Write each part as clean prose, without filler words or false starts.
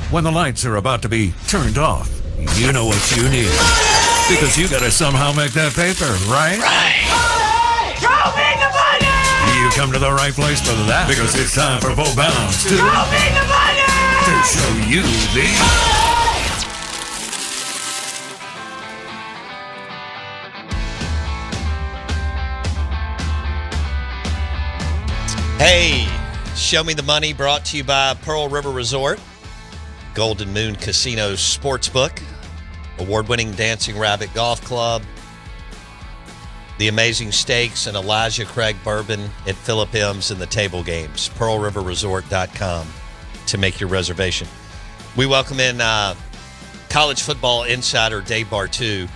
When the lights are about to be turned off, you know what you need. Because you gotta somehow make that paper, right? Right. Show me the money! You come to the right place for that. Because it's time for Bo Bounds to Show me the money! show you the... Hey, Show Me the Money brought to you by Pearl River Resort, Golden Moon Casino Sportsbook, award-winning Dancing Rabbit Golf Club, the Amazing Steaks and Elijah Craig Bourbon at Philip M's and the Table Games. PearlRiverResort.com to make your reservation. We welcome in college football insider Dave Bartoo,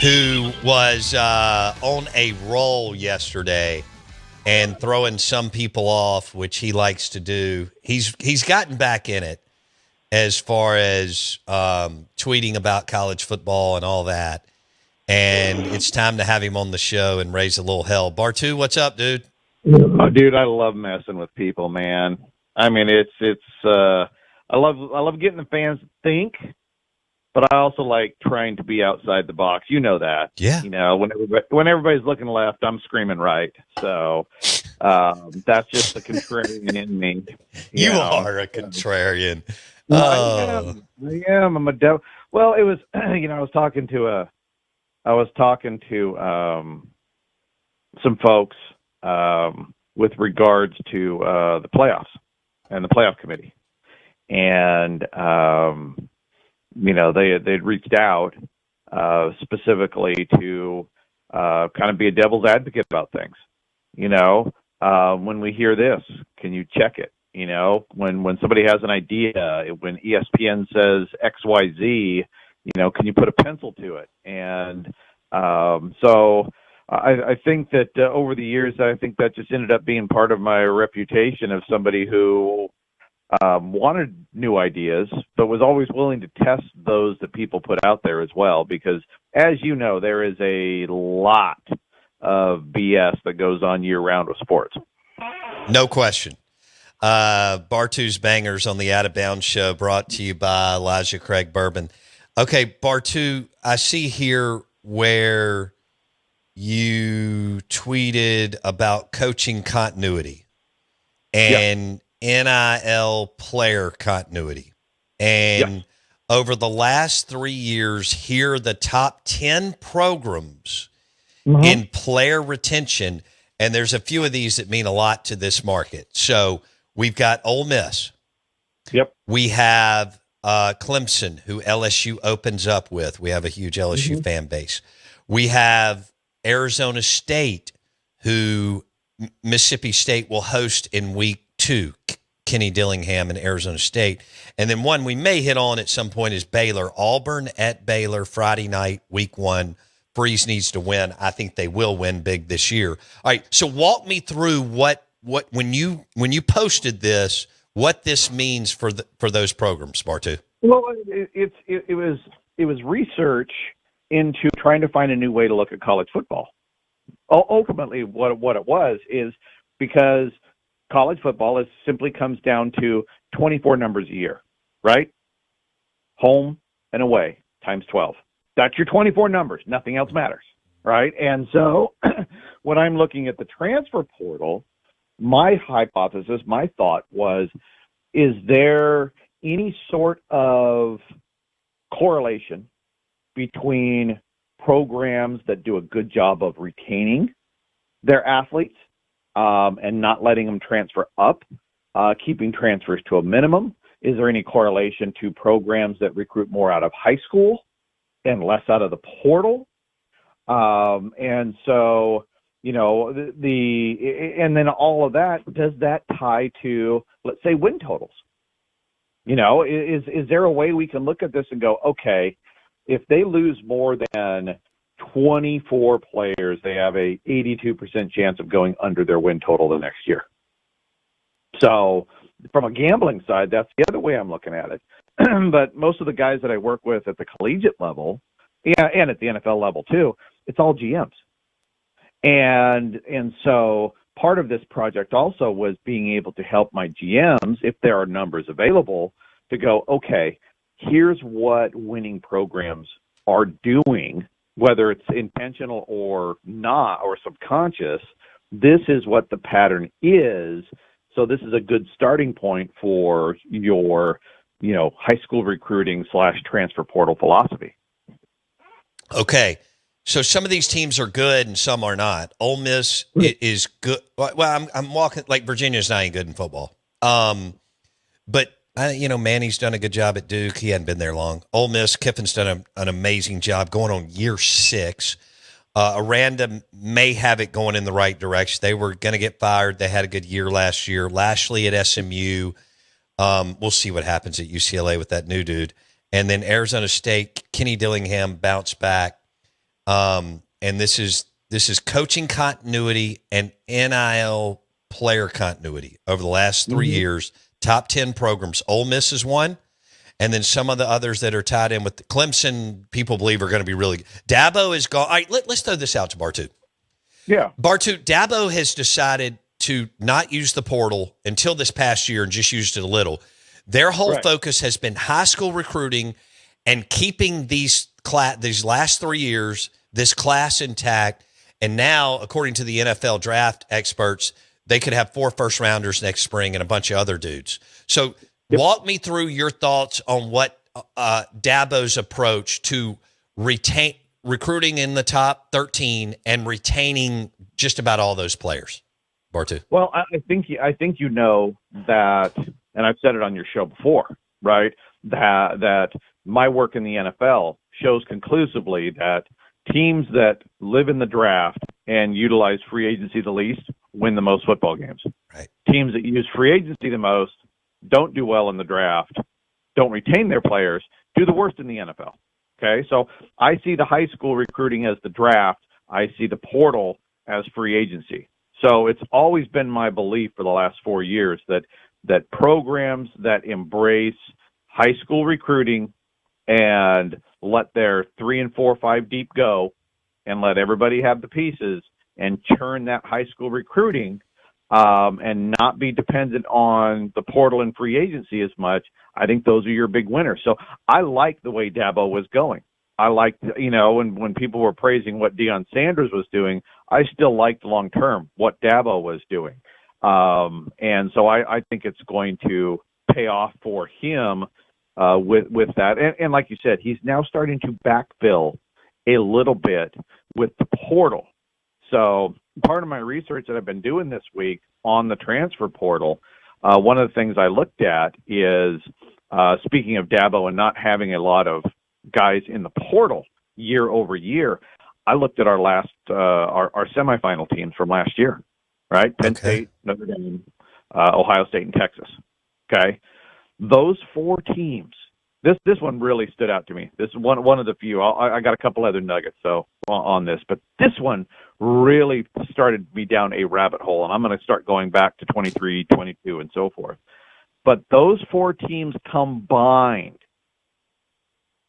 who was on a roll yesterday and throwing some people off, which he likes to do. He's gotten back in it as far as tweeting about college football and all that. And it's time to have him on the show and raise a little hell. Bartoo, what's up, dude? Oh, dude, I love messing with people, man. I mean, I love getting the fans to think, but I also like trying to be outside the box. You know that. Yeah. You know, when everybody's looking left, I'm screaming right. So that's just the contrarian in me. You are a contrarian. I am. I'm a devil. Well, it was. I was talking to some folks with regards to the playoffs and the playoff committee, and they'd reached out specifically to kind of be a devil's advocate about things. When we hear this, can you check it? When somebody has an idea, when ESPN says XYZ, can you put a pencil to it? And so I think that over the years, I think that just ended up being part of my reputation of somebody who wanted new ideas, but was always willing to test those that people put out there as well. Because, as you know, there is a lot of BS that goes on year-round with sports. No question. Bartoo's Bangers on the Out of Bounds Show, brought to you by Elijah Craig Bourbon. Okay, Bartoo, I see here where you tweeted about coaching continuity and NIL player continuity. And over the last 3 years, here are the top 10 programs in player retention. And there's a few of these that mean a lot to this market. So we've got Ole Miss. Yep. We have Clemson, who LSU opens up with. We have a huge LSU fan base. We have Arizona State, who Mississippi State will host in week 2, Kenny Dillingham and Arizona State. And then one we may hit on at some point is Baylor. Auburn at Baylor, Friday night, week 1. Freeze needs to win. I think they will win big this year. All right, so walk me through what when you posted this, what this means for those programs, Bartoo. Well, it was research into trying to find a new way to look at college football. Ultimately, what it was is because college football simply comes down to 24 numbers a year, right? Home and away times 12. That's your 24 numbers. Nothing else matters, right? And so when I'm looking at the transfer portal, my hypothesis, my thought was, is there any sort of correlation between programs that do a good job of retaining their athletes and not letting them transfer up, keeping transfers to a minimum? Is there any correlation to programs that recruit more out of high school and less out of the portal? And so, and then all of that, does that tie to, let's say, win totals? Is there a way we can look at this and go, okay, if they lose more than 24 players, they have a 82% chance of going under their win total the next year. So from a gambling side, that's the other way I'm looking at it. But most of the guys that I work with at the collegiate level, and at the NFL level too, it's all GMs. And so part of this project also was being able to help my GMs, if there are numbers available, to go, okay, here's what winning programs are doing, whether it's intentional or not or subconscious. This is what the pattern is. So this is a good starting point for your, high school recruiting / transfer portal philosophy. Okay. So some of these teams are good and some are not. Ole Miss is good. Well, I'm walking like Virginia's not any good in football. But Manny's done a good job at Duke. He hadn't been there long. Ole Miss, Kiffin's done an amazing job going on year 6. Aranda may have it going in the right direction. They were going to get fired. They had a good year last year. Lashley at SMU. We'll see what happens at UCLA with that new dude. And then Arizona State, Kenny Dillingham bounced back. And this is coaching continuity and NIL player continuity over the last 3 years. Top 10 programs. Ole Miss is one. And then some of the others that are tied in with the Clemson, people believe are going to be really good. Dabo is gone. All right, let's throw this out to Bartoo. Yeah. Bartoo, Dabo has decided to not use the portal until this past year and just used it a little. Their whole focus has been high school recruiting and keeping these last 3 years, this class intact. And now, according to the NFL draft experts, they could have 4 first-rounders next spring and a bunch of other dudes. So walk me through your thoughts on what Dabo's approach to recruiting in the top 13 and retaining just about all those players. Bartoo. Well, I think you know that, and I've said it on your show before, right? That my work in the NFL shows conclusively that teams that live in the draft and utilize free agency the least win the most football games. Right. Teams that use free agency the most don't do well in the draft, don't retain their players, do the worst in the NFL. Okay, so I see the high school recruiting as the draft. I see the portal as free agency. So it's always been my belief for the last 4 years that programs that embrace high school recruiting and let their 3 and 4, 5 deep go and let everybody have the pieces and churn that high school recruiting and not be dependent on the portal and free agency as much, I think those are your big winners. So I like the way Dabo was going. I liked, when people were praising what Deion Sanders was doing, I still liked long term what Dabo was doing. And so I think it's going to pay off for him with that. And like you said, he's now starting to backfill a little bit with the portal. So part of my research that I've been doing this week on the transfer portal, one of the things I looked at is, speaking of Dabo and not having a lot of guys in the portal year over year, I looked at our last our semifinal teams from last year, right? Penn State, Notre Dame, Ohio State, and Texas. Okay, those 4 teams. This one really stood out to me. This is one of the few. I got a couple other nuggets on this, but this one really started me down a rabbit hole, and I'm going to start going back to 23, 22, and so forth. But those 4 teams combined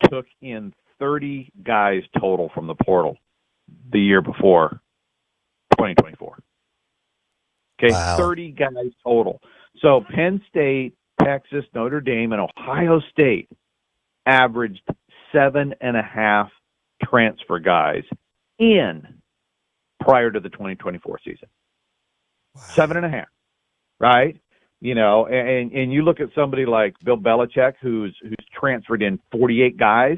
took in 30 guys total from the portal the year before 2024. Okay, wow. 30 guys total. So Penn State, Texas, Notre Dame, and Ohio State averaged 7.5 transfer guys in prior to the 2024 season. Wow. 7.5, right? And you look at somebody like Bill Belichick, who's transferred in 48 guys.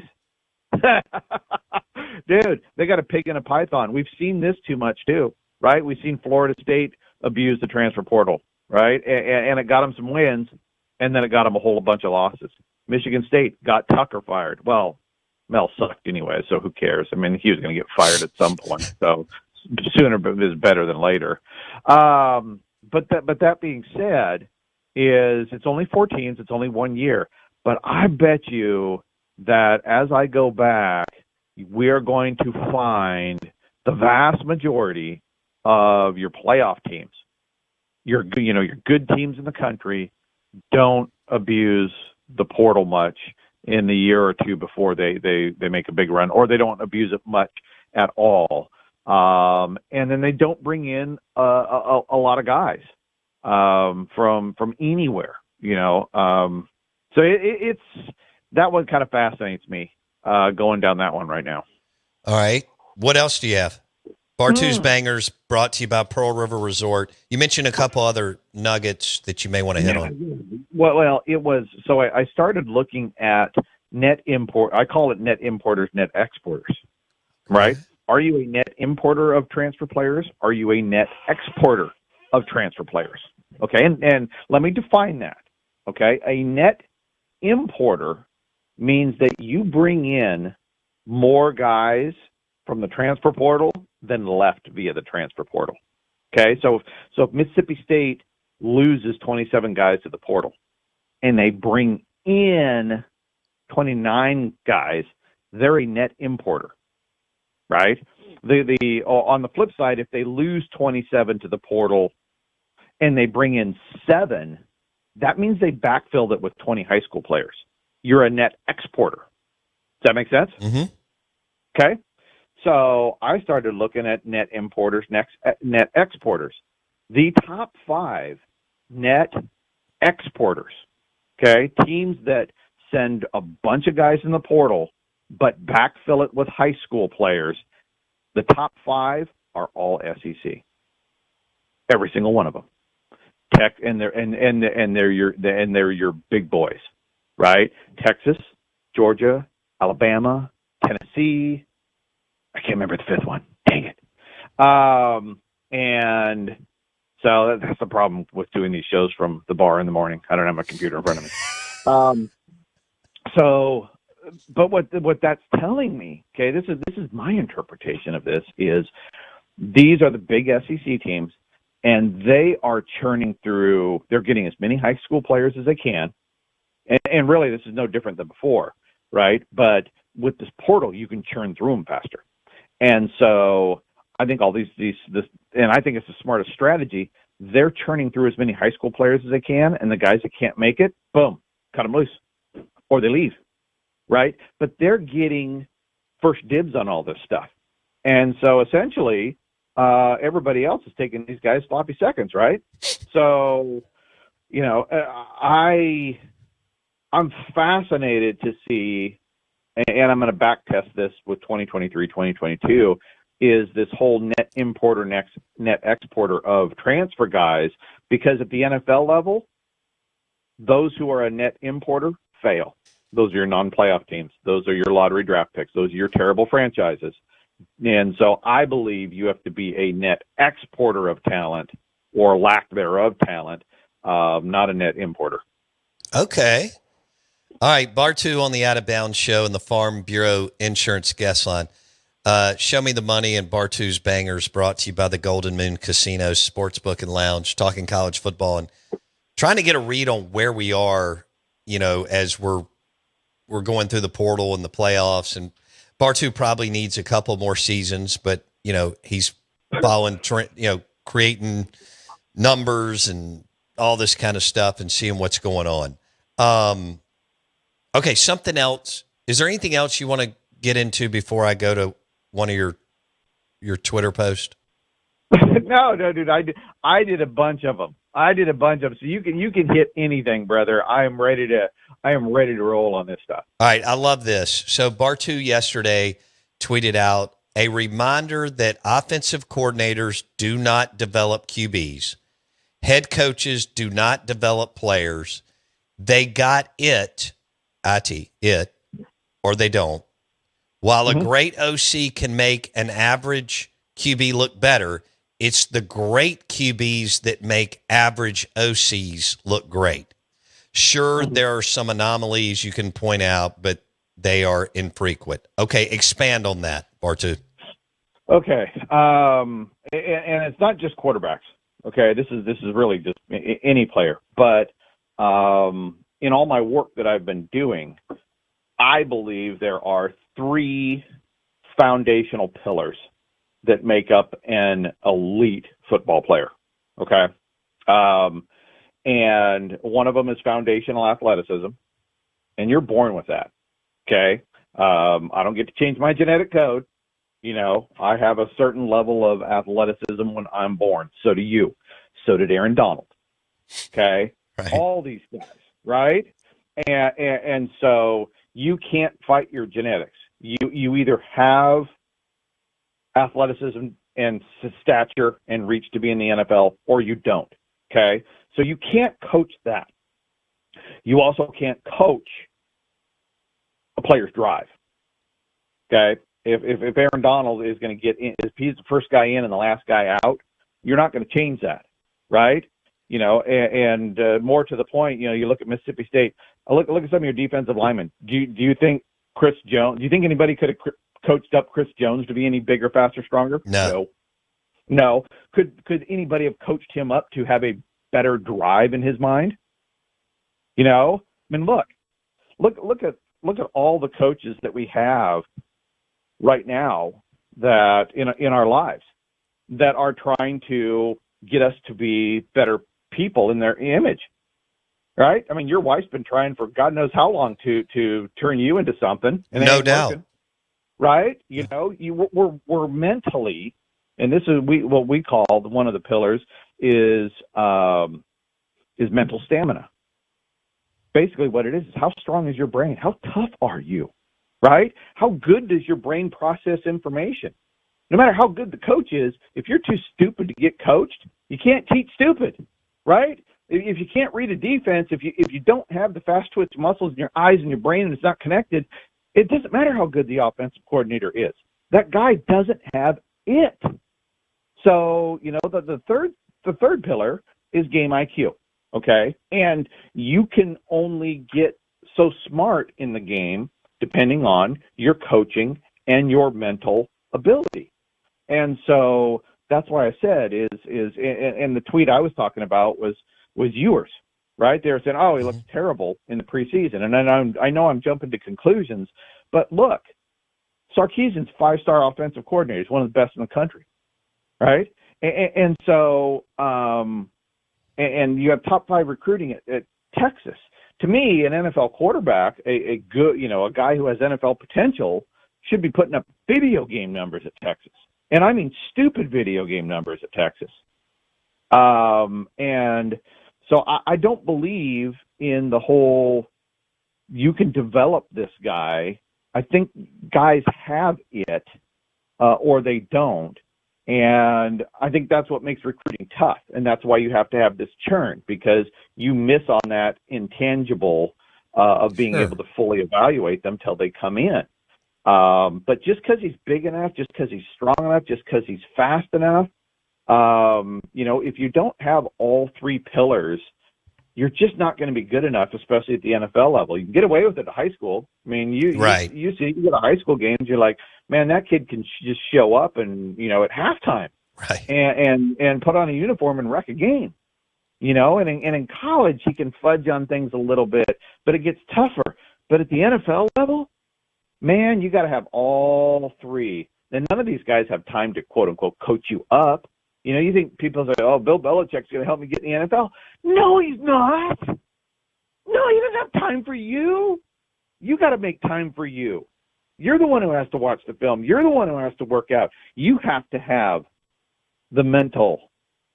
Dude, they got a pig in a python. We've seen this too much too, right? We've seen Florida State abuse the transfer portal, right? And it got them some wins, and then it got them a whole bunch of losses. Michigan State got Tucker fired. Well, Mel sucked anyway, so who cares? I mean, he was going to get fired at some point, so sooner is better than later. But that being said, it's only 4 teams, it's only 1 year. But I bet you that as I go back, we are going to find the vast majority of your playoff teams, your good teams in the country, don't abuse the portal much in the year or two before they make a big run, or they don't abuse it much at all. And then they don't bring in a lot of guys from anywhere. So it's that one kind of fascinates me going down that one right now. All right. What else do you have? Bartoo's Bangers brought to you by Pearl River Resort. You mentioned a couple other nuggets that you may want to hit on. Well, it was so I started looking at net import. I call it net importers, net exporters. Right? Okay. Are you a net importer of transfer players? Are you a net exporter of transfer players? Okay, and let me define that. Okay, a net importer means that you bring in more guys from the transfer portal than left via the transfer portal. Okay, so if Mississippi State loses 27 guys to the portal and they bring in 29 guys, they're a net importer, right? On the flip side, if they lose 27 to the portal and they bring in 7, that means they backfilled it with 20 high school players. You're a net exporter. Does that make sense? Mm-hmm. Okay. So I started looking at net importers, net exporters. The top 5 net exporters, okay, teams that send a bunch of guys in the portal but backfill it with high school players, the top 5 are all SEC. Every single one of them. Tech and they're your big boys, right? Texas, Georgia, Alabama, Tennessee. I can't remember the 5th one. Dang it. And so that's the problem with doing these shows from the bar in the morning. I don't have my computer in front of me. But what that's telling me, okay, this is my interpretation of this, is these are the big SEC teams, and they are churning through. They're getting as many high school players as they can, and really this is no different than before, right? But with this portal, you can churn through them faster, and so I think all this, and I think it's the smartest strategy. They're churning through as many high school players as they can, and the guys that can't make it, boom, cut them loose, or they leave, right? But they're getting first dibs on all this stuff, and so essentially, everybody else is taking these guys sloppy seconds, right? So, I'm fascinated to see, and I'm going to back test this with 2023, 2022, is this whole net importer, net exporter of transfer guys, because at the NFL level, those who are a net importer fail. Those are your non-playoff teams. Those are your lottery draft picks. Those are your terrible franchises. And so I believe you have to be a net exporter of talent or lack thereof talent, not a net importer. Okay. All right. Bartoo on the Out of Bounds show and the Farm Bureau Insurance Guest Line. Show Me the Money and Bartoo's Bangers brought to you by the Golden Moon Casino Sportsbook and Lounge, talking college football and trying to get a read on where we are, as we're going through the portal and the playoffs. And Bartoo probably needs a couple more seasons, but, he's following, creating numbers and all this kind of stuff and seeing what's going on. Okay, something else. Is there anything else you want to get into before I go to one of your Twitter posts? No, dude. I did a bunch of them. So you can hit anything, brother. I am ready to roll on this stuff. All right, I love this. So Bartoo yesterday tweeted out a reminder that offensive coordinators do not develop QBs. Head coaches do not develop players. They got it, or they don't. While a great OC can make an average QB look better, it's the great QBs that make average OCs look great. Sure, there are some anomalies you can point out, but they are infrequent. Okay, expand on that, Bartoo. Okay, and it's not just quarterbacks. Okay, this is really just any player. But in all my work that I've been doing, I believe there are 3 foundational pillars that make up an elite football player. Okay. And one of them is foundational athleticism, and you're born with that. Okay. I don't get to change my genetic code. I have a certain level of athleticism when I'm born. So do you. So did Aaron Donald. Okay. Right. All these guys, right? And so you can't fight your genetics. You either have athleticism and stature and reach to be in the NFL, or you don't. Okay, so you can't coach that. You also can't coach a player's drive. Okay, if Aaron Donald is going to get in, if he's the first guy in and the last guy out, you're not going to change that, right? And more to the point, you look at Mississippi State. Look at some of your defensive linemen. Do you think Chris Jones? Do you think anybody could have coached up Chris Jones to be any bigger, faster, stronger? No. Could anybody have coached him up to have a better drive in his mind? I mean, look at all the coaches that we have right now that in our lives that are trying to get us to be better people in their image, right? I mean, your wife's been trying for God knows how long to turn you into something, and no doubt, working, right? We're mentally, and this is what we call one of the pillars is mental stamina. Basically, what it is how strong is your brain? How tough are you, right? How good does your brain process information? No matter how good the coach is, if you're too stupid to get coached, you can't teach stupid, right? If you can't read a defense, if you don't have the fast twitch muscles in your eyes and your brain and it's not connected, it doesn't matter how good the offensive coordinator is. That guy doesn't have it. So, the third pillar is game IQ, okay? And you can only get so smart in the game depending on your coaching and your mental ability. And so that's why I said and the tweet I was talking about was yours, right? They were saying, oh, he looks terrible in the preseason. And then I know I'm jumping to conclusions, but look, Sarkisian's 5-star offensive coordinator. He's one of the best in the country, right? And so, and you have top 5 recruiting at Texas. To me, an NFL quarterback, a good, a guy who has NFL potential, should be putting up video game numbers at Texas. And I mean stupid video game numbers at Texas. And so I don't believe in the whole you can develop this guy. I think guys have it or they don't. And I think that's what makes recruiting tough. And that's why you have to have this churn, because you miss on that intangible of being able to fully evaluate them till they come in. But just because he's big enough, just because he's strong enough, just because he's fast enough, if you don't have all 3 pillars, you're just not going to be good enough, especially at the NFL level. You can get away with it at high school. I mean, you see, you go to high school games, you're like, man, that kid can just show up and, at halftime and put on a uniform and wreck a game, and in college, he can fudge on things a little bit, but it gets tougher. But at the NFL level, man, you got to have all 3. And none of these guys have time to, quote unquote, coach you up. You think people say, oh, Bill Belichick's going to help me get in the NFL. No, he's not. No, he doesn't have time for you. You got to make time for you. You're the one who has to watch the film. You're the one who has to work out. You have to have the mental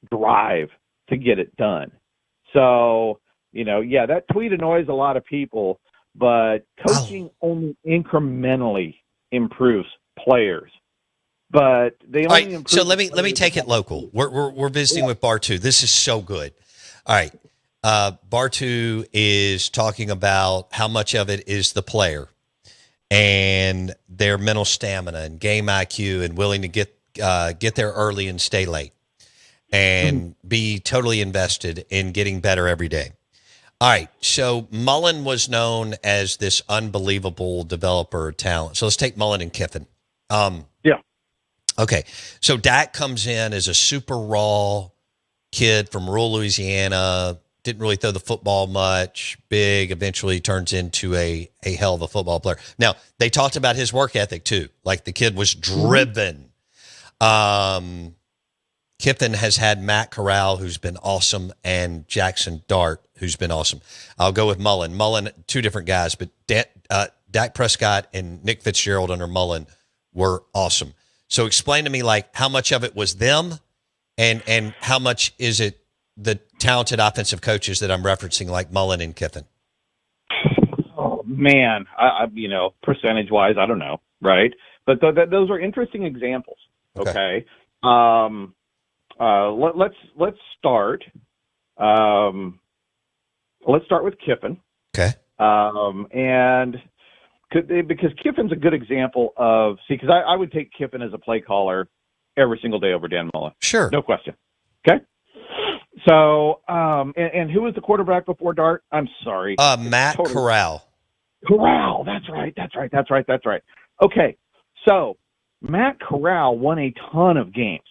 drive to get it done. So, that tweet annoys a lot of people, but coaching only incrementally improves players. But they only improve. So let me take it local. We're visiting with Bartoo. This is so good. All right. Bartoo is talking about how much of it is the player and their mental stamina and game IQ and willing to get there early and stay late and be totally invested in getting better every day. All right. So Mullen was known as this unbelievable developer talent. So let's take Mullen and Kiffin. Okay, so Dak comes in as a super raw kid from rural Louisiana, didn't really throw the football much, big, eventually turns into a hell of a football player. Now, they talked about his work ethic too, like the kid was driven. Kiffin has had Matt Corral, who's been awesome, and Jackson Dart, who's been awesome. I'll go with Mullen. Mullen, 2 different guys, but Dak Prescott and Nick Fitzgerald under Mullen were awesome. So explain to me, how much of it was them and how much is it the talented offensive coaches that I'm referencing, like Mullen and Kiffin? Man, percentage-wise, I don't know, right? But those are interesting examples. Okay. Let's start. Let's start with Kiffin. Okay. Because Kiffin's a good example of because I would take Kiffin as a play caller every single day over Dan Mullen. Sure. No question. Okay. So, and who was the quarterback before Dart? I'm sorry. Matt Corral. Corral. That's right. Okay. So Matt Corral won a ton of games,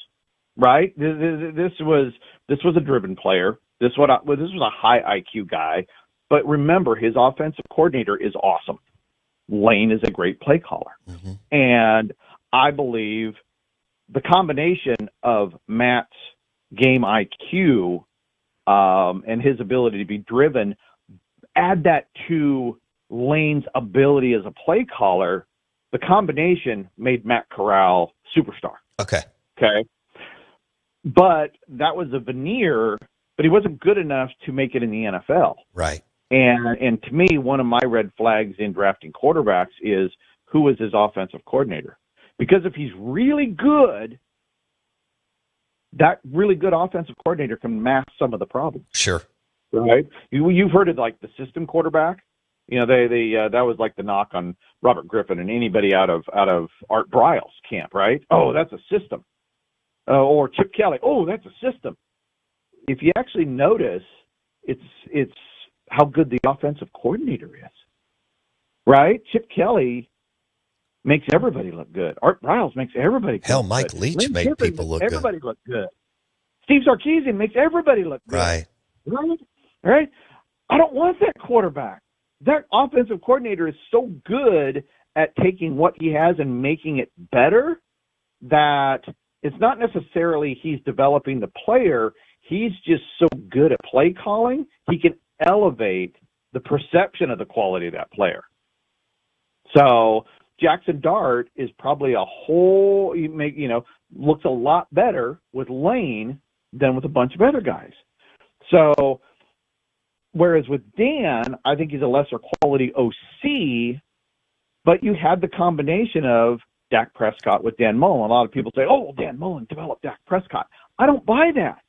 right? This was a driven player. This was a high IQ guy. But remember, his offensive coordinator is awesome. Lane is a great play caller. Mm-hmm. And I believe the combination of Matt's game IQ and his ability to be driven, add that to Lane's ability as a play caller, the combination made Matt Corral superstar. Okay. But that was a veneer, but he wasn't good enough to make it in the NFL. Right. And to me, one of my red flags in drafting quarterbacks is who is his offensive coordinator. Because if he's really good, that really good offensive coordinator can mask some of the problems. Sure. Right? You've heard of like the system quarterback. That was like the knock on Robert Griffin and anybody out of Art Briles' camp, right? Oh, that's a system. Or Chip Kelly. Oh, that's a system. If you actually notice, it's how good the offensive coordinator is, right? Chip Kelly makes everybody look good. Art Briles makes everybody look good. Hell, Mike Leach made people look good. Everybody look good. Steve Sarkisian makes everybody look good. Right. I don't want that quarterback. That offensive coordinator is so good at taking what he has and making it better that it's not necessarily he's developing the player. He's just so good at play calling, he can elevate the perception of the quality of that player. So Jackson Dart is probably looks a lot better with Lane than with a bunch of other guys. So whereas with Dan, I think he's a lesser quality OC, but you had the combination of Dak Prescott with Dan Mullen. A lot of people say, oh, Dan Mullen developed Dak Prescott. I don't buy that.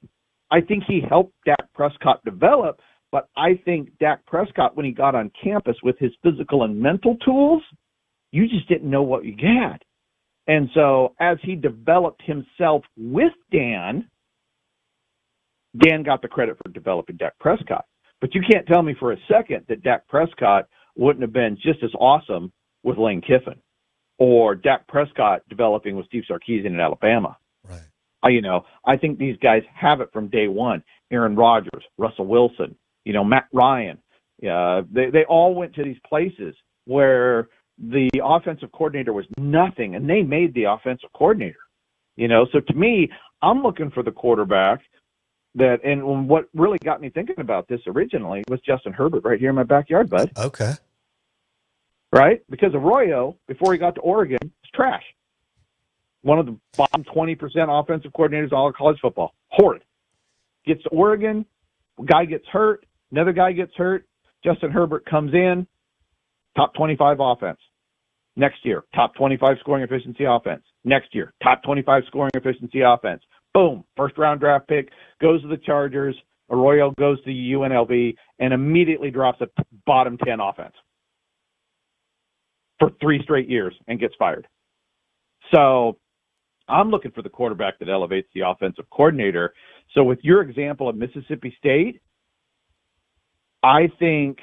I think he helped Dak Prescott develop, but I think Dak Prescott, when he got on campus with his physical and mental tools, you just didn't know what you had. And so as he developed himself with Dan got the credit for developing Dak Prescott. But you can't tell me for a second that Dak Prescott wouldn't have been just as awesome with Lane Kiffin or Dak Prescott developing with Steve Sarkisian in Alabama. Right. I think these guys have it from day one. Aaron Rodgers, Russell Wilson, Matt Ryan. They all went to these places where the offensive coordinator was nothing, and they made the offensive coordinator. So to me, I'm looking for the quarterback and what really got me thinking about this originally was Justin Herbert right here in my backyard, bud. Okay. Right? Because Arroyo, before he got to Oregon, was trash. One of the bottom 20% offensive coordinators in all of college football. Horrid. Gets to Oregon, guy gets hurt, another guy gets hurt. Justin Herbert comes in, top 25 offense. Next year, top 25 scoring efficiency offense. Next year, top 25 scoring efficiency offense. Boom, first-round draft pick, goes to the Chargers. Arroyo goes to UNLV and immediately drops a bottom 10 offense for 3 straight years and gets fired. So I'm looking for the quarterback that elevates the offensive coordinator. So with your example of Mississippi State, I think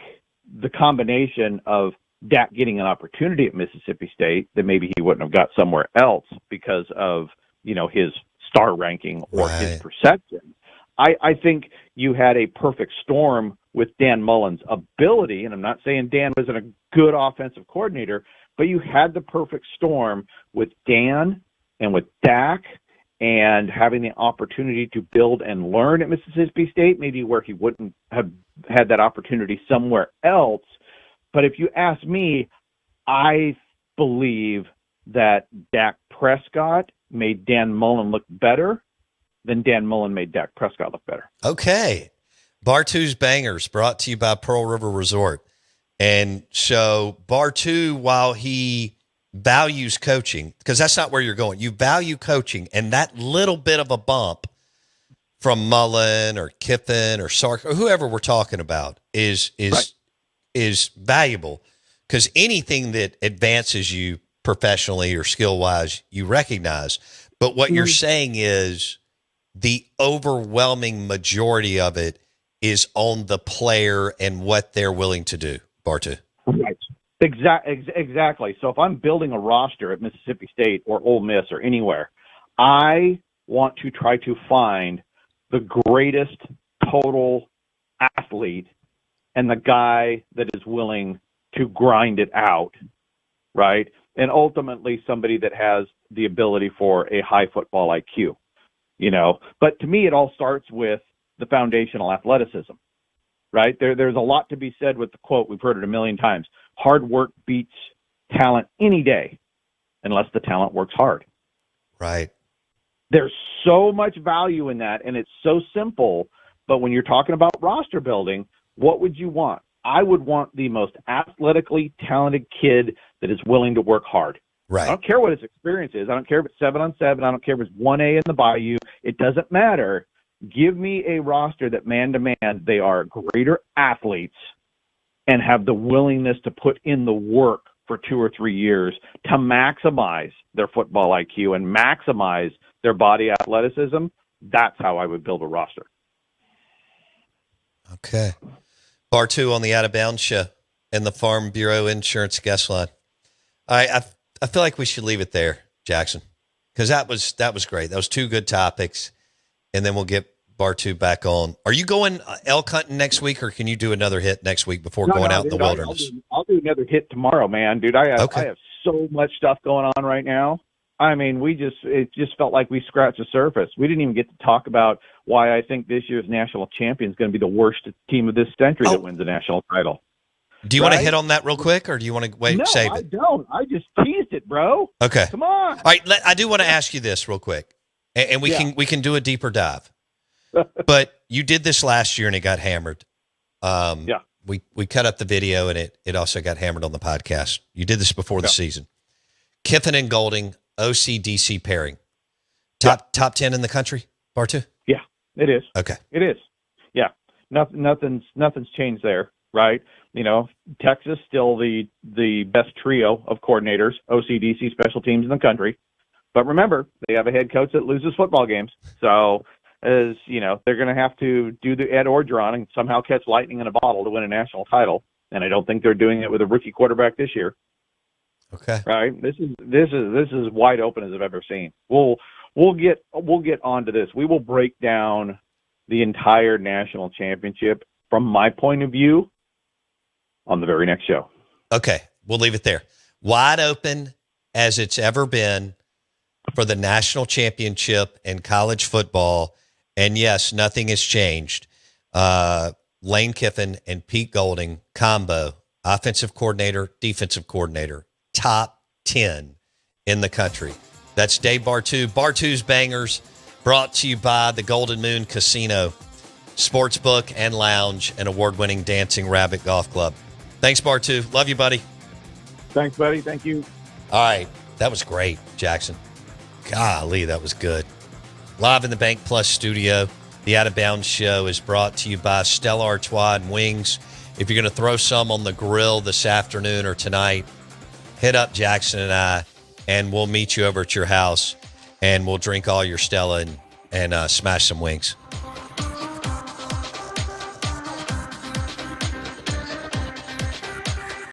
the combination of Dak getting an opportunity at Mississippi State that maybe he wouldn't have got somewhere else because of, his star ranking or his perception. I think you had a perfect storm with Dan Mullen's ability, and I'm not saying Dan wasn't a good offensive coordinator, but you had the perfect storm with Dan and with Dak and having the opportunity to build and learn at Mississippi State, maybe where he wouldn't have had that opportunity somewhere else. But if you ask me, I believe that Dak Prescott made Dan Mullen look better than Dan Mullen made Dak Prescott look better. Okay. Bartoo's Bangers brought to you by Pearl River Resort. And so Bartoo, while he values coaching, because that's not where you're going, you value coaching, and that little bit of a bump from Mullen or Kiffin or Sark or whoever we're talking about is valuable, because anything that advances you professionally or skill wise, you recognize. But what you're saying is the overwhelming majority of it is on the player and what they're willing to do, Bartoo. Right. Exactly. So if I'm building a roster at Mississippi State or Ole Miss or anywhere, I want to try to find the greatest total athlete and the guy that is willing to grind it out, right? And ultimately somebody that has the ability for a high football IQ, But to me, it all starts with the foundational athleticism, right? There's a lot to be said with the quote. We've heard it a million times. Hard work beats talent any day unless the talent works hard. Right. There's so much value in that, and it's so simple. But when you're talking about roster building, what would you want? I would want the most athletically talented kid that is willing to work hard. Right. I don't care what his experience is. I don't care if it's 7-on-7. I don't care if it's 1A in the Bayou. It doesn't matter. Give me a roster that man-to-man, they are greater athletes and have the willingness to put in the work for 2 or 3 years to maximize their football IQ and maximize their body athleticism. That's how I would build a roster. Okay. Bartoo on the Out of Bounds show and the Farm Bureau Insurance guest line. I feel like we should leave it there, Jackson, because that was great. That was 2 good topics, and then we'll get Bartoo back on. Are you going elk hunting next week, or can you do another hit next week before going out in the wilderness? I'll do another hit tomorrow, man, dude. I have so much stuff going on right now. I mean, it just felt like we scratched the surface. We didn't even get to talk about why I think this year's national champion is going to be the worst team of this century that wins the national title. Do you want to hit on that real quick, or do you want to wait? No, save it? I don't. I just teased it, bro. Okay. Come on. All right. I do want to ask you this real quick, and we can do a deeper dive. But you did this last year, and it got hammered. We cut up the video, and it also got hammered on the podcast. You did this before the season. Kiffin and Golding, OCDC pairing. Top 10 in the country, Bartoo? Yeah, it is. Okay. It is. Yeah. Nothing's changed there, right? Texas still the best trio of coordinators, OCDC special teams in the country. But remember, they have a head coach that loses football games. So, they're going to have to do the Ed Orgeron and somehow catch lightning in a bottle to win a national title. And I don't think they're doing it with a rookie quarterback this year. Okay. Right. This is wide open as I've ever seen. We'll get onto this. We will break down the entire national championship from my point of view on the very next show. Okay. We'll leave it there. Wide open as it's ever been for the national championship in college football. And yes, nothing has changed. Lane Kiffin and Pete Golding combo, offensive coordinator, defensive coordinator, top 10 in the country. That's Dave Bartoo. Bartoo's Bangers, brought to you by the Golden Moon Casino, Sportsbook and Lounge, and award-winning Dancing Rabbit Golf Club. Thanks, Bartoo. Love you, buddy. Thanks, buddy. Thank you. All right. That was great, Jackson. Golly, that was good. Live in the Bank Plus studio, the Out of Bounds show is brought to you by Stella Artois and Wings. If you're going to throw some on the grill this afternoon or tonight, hit up Jackson and I, and we'll meet you over at your house, and we'll drink all your Stella and smash some wings.